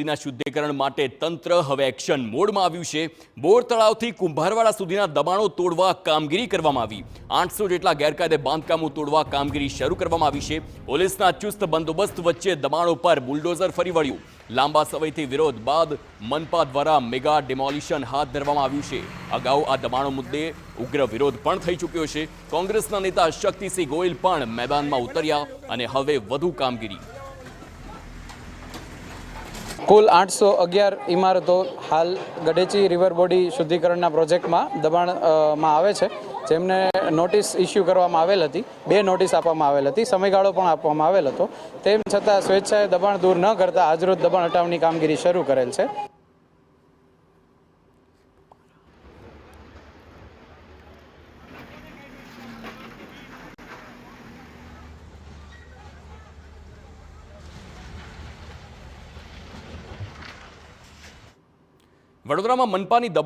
નદીના શુદ્ધિકરણ માટે તંત્ર હવે એક્શન મોડમાં આવ્યું છે। બોર તળાવથી કુંભારવાડા સુધીના દબાણો તોડવા કામગીરી કરવામાં આવી। 800 જેટલા ગેરકાયદે બાંધકામો તોડવા કામગીરી શરૂ કરવામાં આવી છે। પોલીસના ચુસ્ત બંદોબસ્ત વચ્ચે દબાણો પર બુલડોઝર ફરી વળ્યું। લાંબા સમયથી વિરોધ બાદ મનપા દ્વારા મેગા ડિમોલિશન હાથ ધરવામાં આવ્યું છે। અગાઉ આ દબાણો મુદ્દે ઉગ્ર વિરોધ પણ થઈ ચૂક્યો છે। કોંગ્રેસના નેતા શક્તિસિંહ ગોયલ પણ મેદાનમાં ઉતર્યા અને હવે વધુ કામગીરી। કુલ 811 ઇમારતો હાલ ગડેચી રિવર બોડી શુદ્ધિકરણના પ્રોજેક્ટમાં દબાણમાં આવે છે, જેમને નોટિસ ઇસ્યુ કરવામાં આવેલ હતી। 2 નોટિસ આપવામાં આવેલ હતી, સમયગાળો પણ આપવામાં આવેલ હતો। તેમ છતાં સ્વેચ્છાએ દબાણ દૂર ન કરતા આજરોજ દબાણ હટાવવાની કામગીરી શરૂ કરેલ છે। વડોદરામાં મનપાની દબાણ